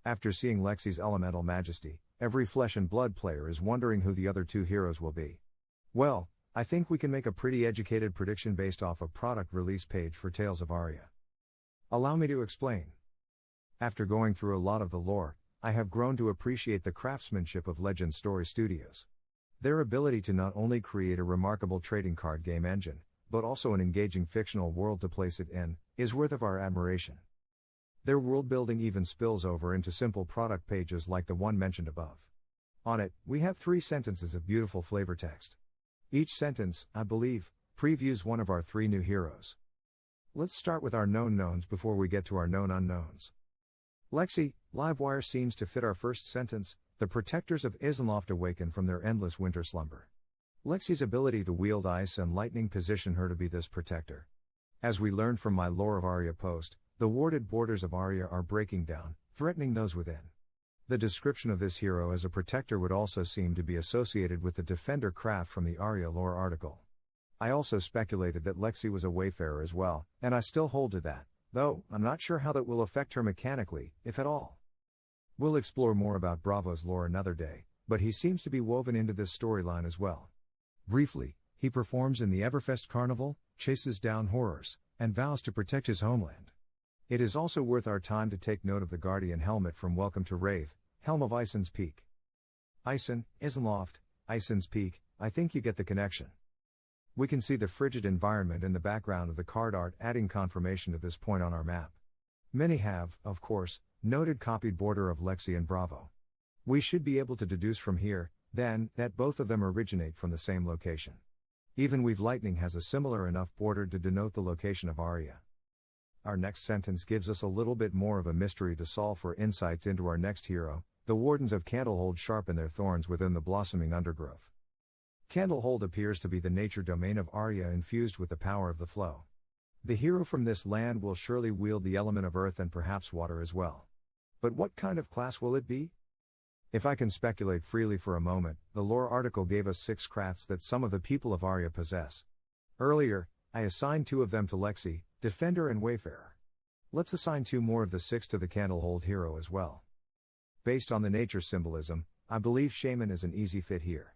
After seeing Lexi's elemental majesty, every flesh and blood player is wondering who the other two heroes will be. Well, I think we can make a pretty educated prediction based off a product release page for Tales of Aria. Allow me to explain. After going through a lot of the lore, I have grown to appreciate the craftsmanship of Legend Story Studios. Their ability to not only create a remarkable trading card game engine, but also an engaging fictional world to place it in, is worth of our admiration. Their world building even spills over into simple product pages like the one mentioned above. On it, we have 3 sentences of beautiful flavor text. Each sentence, I believe, previews one of our 3 new heroes. Let's start with our known knowns before we get to our known unknowns. Lexi, Livewire seems to fit our first sentence. The protectors of Isenloft awaken from their endless winter slumber. Lexi's ability to wield ice and lightning position her to be this protector. As we learned from my Lore of Aria post, the warded borders of Aria are breaking down, threatening those within. The description of this hero as a protector would also seem to be associated with the Defender craft from the Aria lore article. I also speculated that Lexi was a wayfarer as well, and I still hold to that, though I'm not sure how that will affect her mechanically, if at all. We'll explore more about Bravo's lore another day, but he seems to be woven into this storyline as well. Briefly, he performs in the Everfest Carnival, chases down horrors, and vows to protect his homeland. It is also worth our time to take note of the Guardian helmet from Welcome to Wraith, Helm of Isen's Peak. Isenloft, Isen's Peak, I think you get the connection. We can see the frigid environment in the background of the card art, adding confirmation to this point on our map. Many have, of course, noted copied border of Lexi and Bravo. We should be able to deduce from here, then, that both of them originate from the same location. Even Weave Lightning has a similar enough border to denote the location of Aria. Our next sentence gives us a little bit more of a mystery to solve for insights into our next hero. The wardens of Candlehold sharpen their thorns within the blossoming undergrowth. Candlehold appears to be the nature domain of Aria infused with the power of the flow. The hero from this land will surely wield the element of earth and perhaps water as well. But what kind of class will it be? If I can speculate freely for a moment, the lore article gave us 6 crafts that some of the people of Aria possess. Earlier, I assigned 2 of them to Lexi, Defender and Wayfarer. Let's assign 2 more of the 6 to the Candlehold hero as well. Based on the nature symbolism, I believe Shaman is an easy fit here.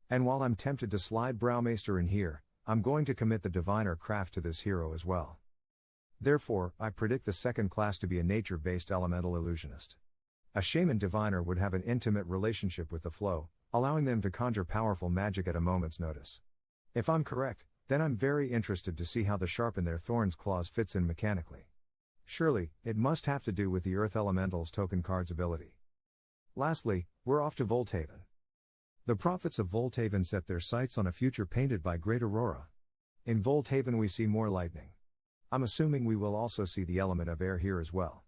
And while I'm tempted to slide Browmaster in here, I'm going to commit the Diviner craft to this hero as well. Therefore, I predict the second class to be a nature-based elemental illusionist. A Shaman Diviner would have an intimate relationship with the flow, allowing them to conjure powerful magic at a moment's notice. If I'm correct, then I'm very interested to see how the Sharpen Their Thorns clause fits in mechanically. Surely, it must have to do with the Earth Elemental's token card's ability. Lastly, we're off to Voldhaven. The prophets of Voldhaven set their sights on a future painted by Great Aurora. In Voldhaven we see more lightning. I'm assuming we will also see the element of air here as well.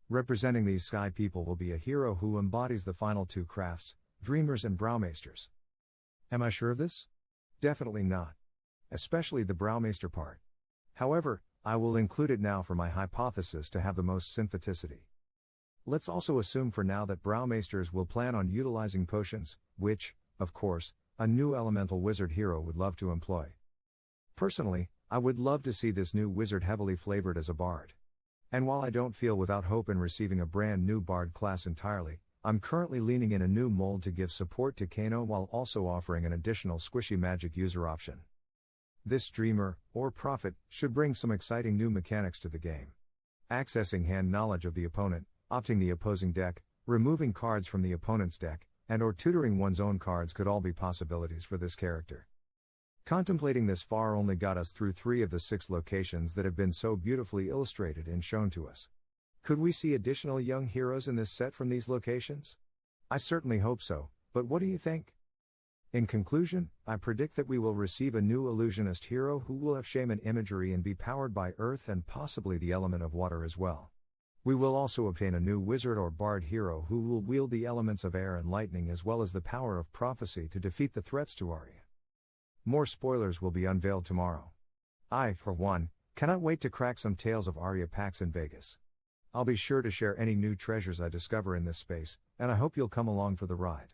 Representing these sky people will be a hero who embodies the final 2 crafts, Dreamers and Browmasters. Am I sure of this? Definitely not. Especially the Browmaster part. However, I will include it now for my hypothesis to have the most syntheticity. Let's also assume for now that Browmasters will plan on utilizing potions, which, of course, a new elemental wizard hero would love to employ. Personally, I would love to see this new wizard heavily flavored as a bard. And while I don't feel without hope in receiving a brand new bard class entirely, I'm currently leaning in a new mold to give support to Kano while also offering an additional squishy magic user option. This dreamer, or prophet, should bring some exciting new mechanics to the game. Accessing hand knowledge of the opponent, opting the opposing deck, removing cards from the opponent's deck, and or tutoring one's own cards could all be possibilities for this character. Contemplating this far only got us through 3 of the 6 locations that have been so beautifully illustrated and shown to us. Could we see additional young heroes in this set from these locations? I certainly hope so, but what do you think? In conclusion, I predict that we will receive a new illusionist hero who will have shaman imagery and be powered by earth and possibly the element of water as well. We will also obtain a new wizard or bard hero who will wield the elements of air and lightning as well as the power of prophecy to defeat the threats to Aria. More spoilers will be unveiled tomorrow. I, for one, cannot wait to crack some Tales of Aria packs in Vegas. I'll be sure to share any new treasures I discover in this space, and I hope you'll come along for the ride.